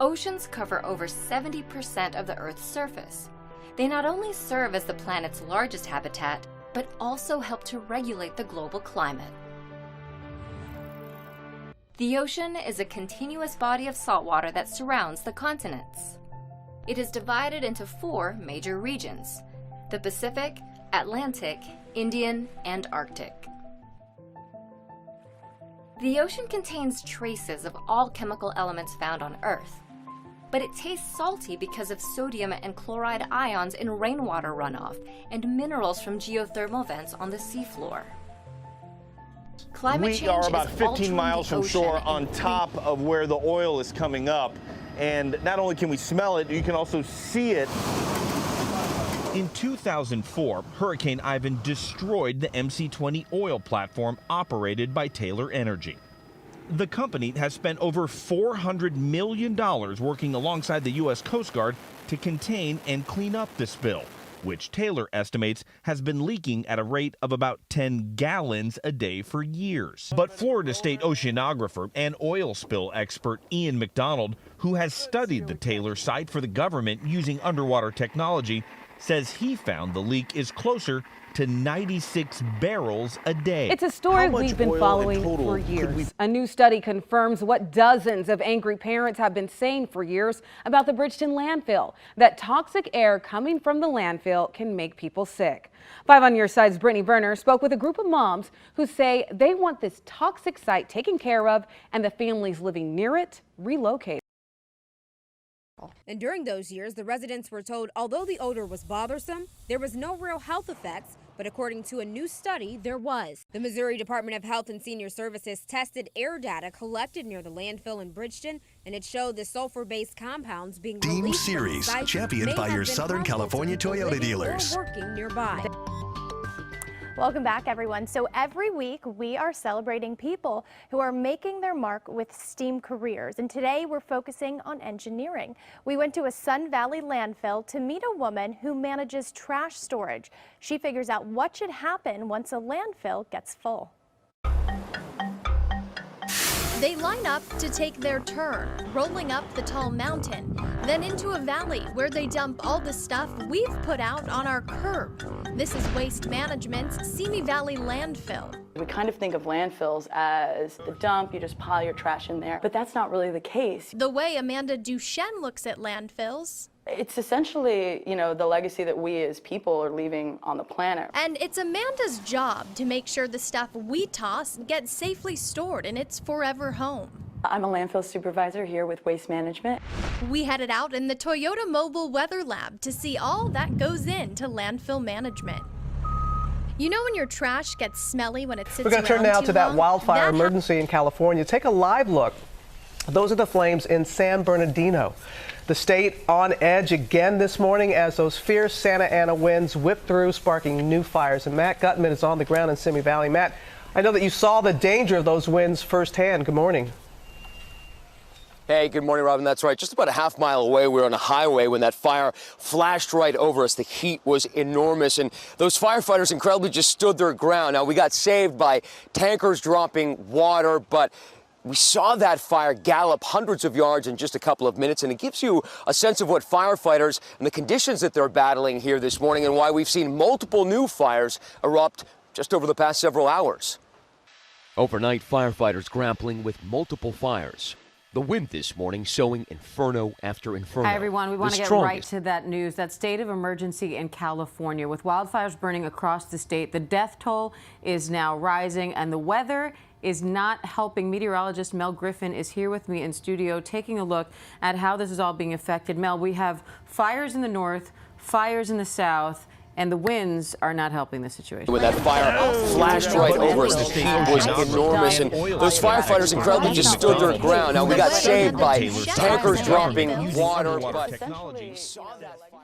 Oceans cover over 70% of the Earth's surface. They not only serve as the planet's largest habitat, but also help to regulate the global climate. The ocean is a continuous body of saltwater that surrounds the continents. It is divided into 4 major regions: the Pacific, Atlantic, Indian, and Arctic. The ocean contains traces of all chemical elements found on Earth, but it tastes salty because of sodium and chloride ions in rainwater runoff and minerals from geothermal vents on the seafloor. Climate change We are about is 15 miles from shore altering on the top of where the oil is coming up. And not only can we smell it, you can also see it. In 2004, Hurricane Ivan destroyed the MC-20 oil platform operated by Taylor Energy. The company has spent over $400 million working alongside the U.S. Coast Guard to contain and clean up the spill, which Taylor estimates has been leaking at a rate of about 10 gallons a day for years. But Florida State oceanographer and oil spill expert Ian McDonald, who has studied the Taylor site for the government using underwater technology, says he found the leak is closer to 96 barrels a day. It's a story we've been following for years. A new study confirms what dozens of angry parents have been saying for years about the Bridgeton landfill, that toxic air coming from the landfill can make people sick. 5 on Your Side's Brittany Berner spoke with a group of moms who say they want this toxic site taken care of and the families living near it relocated. And during those years, the residents were told although the odor was bothersome, there was no real health effects, but according to a new study, there was. The Missouri Department of Health and Senior Services tested air data collected near the landfill in Bridgeton, and it showed the sulfur-based compounds being Team released from the Series, site championed by your Southern California Toyota dealers. Or working nearby. Welcome back, everyone. So every week we are celebrating people who are making their mark with STEAM careers. And today we're focusing on engineering. We went to a Sun Valley landfill to meet a woman who manages trash storage. She figures out what should happen once a landfill gets full. They line up to take their turn, rolling up the tall mountain, then into a valley where they dump all the stuff we've put out on our curb. This is Waste Management's Simi Valley Landfill. We kind of think of landfills as the dump, you just pile your trash in there, but that's not really the case. The way Amanda Duchenne looks at landfills, it's essentially, the legacy that we as people are leaving on the planet. And it's Amanda's job to make sure the stuff we toss gets safely stored in its forever home. I'm a landfill supervisor here with Waste Management. We headed out in the Toyota Mobile Weather Lab to see all that goes into landfill management. You know when your trash gets smelly when it sits around too long? We're going to turn now to that wildfire emergency in California. Take a live look. Those are the flames in San Bernardino. The state on edge again this morning as those fierce Santa Ana winds whip through, sparking new fires. And Matt Gutman is on the ground in Simi Valley. Matt, I know that you saw the danger of those winds firsthand. Good morning. Hey, good morning, Robin. That's right. Just about a half mile away, we were on a highway when that fire flashed right over us. The heat was enormous, and those firefighters incredibly just stood their ground. Now, we got saved by tankers dropping water, but we saw that fire gallop hundreds of yards in just a couple of minutes, and it gives you a sense of what firefighters and the conditions that they're battling here this morning and why we've seen multiple new fires erupt just over the past several hours. Overnight, firefighters grappling with multiple fires. The wind this morning showing inferno after inferno. Hi, everyone. We want to get right to that news. That state of emergency in California with wildfires burning across the state. The death toll is now rising and the weather is not helping. Meteorologist Mel Griffin is here with me in studio taking a look at how this is all being affected. Mel, we have fires in the north, fires in the south, and the winds are not helping the situation. When that fire flashed right over us, the heat was enormous, and those firefighters incredibly just stood their ground. Now, we got saved by tankers dropping water, but we saw that fire.